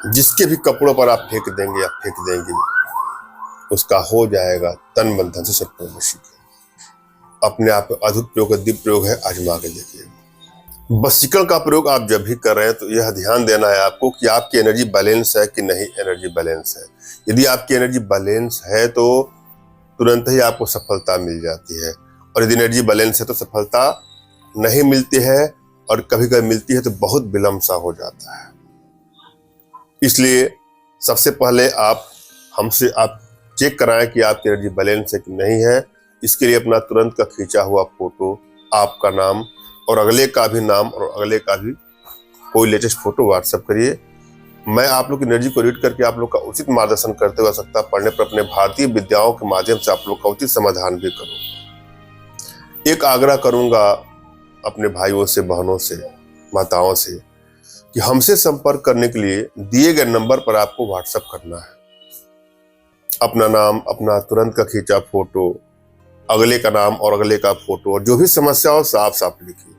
जिसके भी कपड़ों पर आप फेंक देंगे या फेंक देंगे, उसका हो जाएगा तन मन धन से संपूर्ण वशीकरण। अपने आप में अद्भुत प्रयोग, दिव्य प्रयोग है, आजमा के देखिए। वशीकरण का प्रयोग आप जब भी कर रहे हैं तो यह ध्यान देना है आपको कि आपकी एनर्जी बैलेंस है कि नहीं एनर्जी बैलेंस है। यदि आपकी एनर्जी बैलेंस है तो तुरंत ही आपको सफलता मिल जाती है, और यदि एनर्जी बैलेंस है तो सफलता नहीं मिलती है, और कभी कभी मिलती है तो बहुत विलंब सा हो जाता है। इसलिए सबसे पहले हमसे आप चेक कराएं कि आपकी एनर्जी बैलेंस है कि नहीं है। इसके लिए अपना तुरंत का खींचा हुआ फोटो, आपका नाम और अगले का भी नाम और अगले का भी कोई लेटेस्ट फोटो व्हाट्सएप करिए। मैं आप लोग की एनर्जी को रीड करके आप लोग का उचित मार्गदर्शन करते हुए आवश्यकता पड़ने पर अपने भारतीय विद्याओं के माध्यम से आप लोग का उचित समाधान भी करूँ। एक आग्रह करूंगा अपने भाइयों से, बहनों से, माताओं से कि हमसे संपर्क करने के लिए दिए गए नंबर पर आपको व्हाट्सएप करना है। अपना नाम, अपना तुरंत का खींचा फोटो, अगले का नाम और अगले का फोटो, और जो भी समस्या हो साफ साफ लिखिए।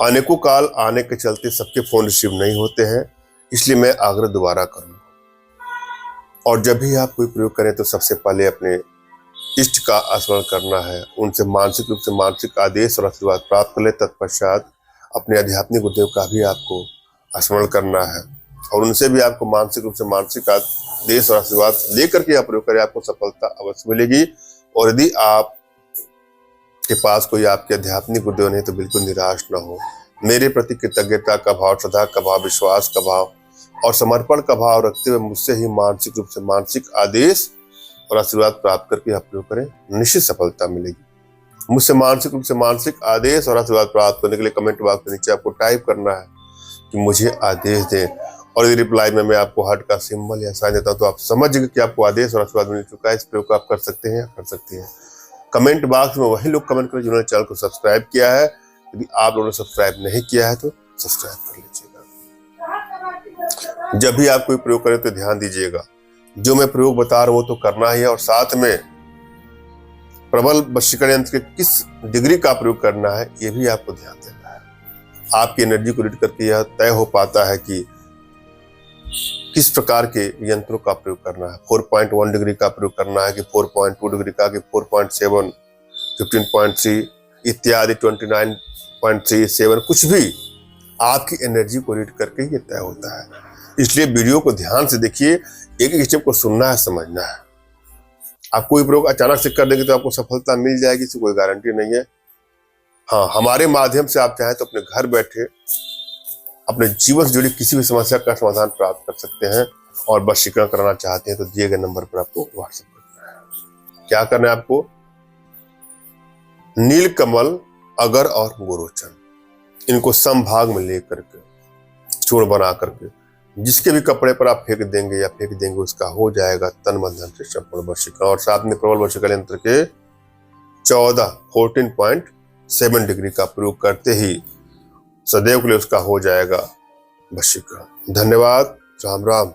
अनेकों कॉल आने के चलते सबके फोन रिसीव नहीं होते हैं, इसलिए मैं आग्रह दोबारा करूंगा। और जब भी आप कोई प्रयोग करें तो सबसे पहले अपने इष्ट का स्मरण करना है, उनसे मानसिक रूप से मानसिक आदेश और आशीर्वाद प्राप्त कर ले। तत्पश्चात अपने आध्यात्मिक गुरुदेव का भी आपको स्मरण करना है, और उनसे भी आपको मानसिक रूप से मानसिक आदेश और आशीर्वाद लेकर के आप प्रयोग करें, आपको सफलता अवश्य मिलेगी। और यदि आप के पास कोई आपके आध्यात्मिक गुरुदेव नहीं तो बिल्कुल निराश न हो। मेरे प्रति कृतज्ञता का भाव, श्रद्धा का भाव, विश्वास का भाव और समर्पण का भाव रखते हुए मुझसे ही मानसिक रूप से मानसिक आदेश और आशीर्वाद प्राप्त करके आप प्रयोग करें, निश्चित सफलता मिलेगी। मुझसे मानसिक रूप से मानसिक आदेश और आशीर्वाद प्राप्त करने के लिए कमेंट बॉक्स के नीचे आपको टाइप करना है कि मुझे आदेश दें, और यदि रिप्लाई में मैं आपको हार्ट का सिंबल या साइन देता हूं तो आप समझ जाइए कि आपको आदेश और आशीर्वाद मिल चुका है। इस प्रयोग को आप कर सकते हैं, कर सकती हैं। कमेंट बॉक्स में वही लोग कमेंट करें जिन्होंने चैनल को सब्सक्राइब किया है। यदि आप लोगों ने सब्सक्राइब नहीं किया है तो सब्सक्राइब कर लीजिएगा। जब भी आप कोई प्रयोग करें तो ध्यान दीजिएगा, जो मैं प्रयोग बता रहा हूं वो तो करना ही है, और साथ में प्रबल वशीकरण यंत्र के किस डिग्री का प्रयोग करना है ये भी आपको ध्यान देना है। आपकी एनर्जी को रीड करके यह तय हो पाता है कि किस प्रकार के यंत्रों का प्रयोग करना है। 4.1 डिग्री का प्रयोग करना है कि 4.2 डिग्री का, कि 4.7, 15.3 इत्यादि, 29.37, कुछ भी आपकी एनर्जी को रीड करके ये तय होता है। इसलिए वीडियो को ध्यान से देखिए, एक एक स्टेप को सुनना है, समझना है। आप कोई प्रयोग अचानक से कर देंगे तो आपको सफलता मिल जाएगी, इसकी कोई गारंटी नहीं है। हाँ, हमारे माध्यम से आप चाहें तो अपने घर बैठे अपने जीवन से जुड़ी किसी भी समस्या का समाधान प्राप्त कर सकते हैं, और वशीकरण कराना चाहते हैं तो दिए गए नंबर पर आपको व्हाट्सएप करना है। क्या करना है आपको? नीलकमल, अगर और गोरोचन, इनको समभाग में लेकर के चूर्ण बना करके जिसके भी कपड़े पर आप फेंक देंगे या फेंक देंगे, उसका हो जाएगा तन मन धन से संपूर्ण वशीकरण। और साथ में प्रबल वशीकरण यंत्र के 14.7 डिग्री का प्रयोग करते ही सदैव के लिए उसका हो जाएगा वशीकरण। धन्यवाद। राम राम।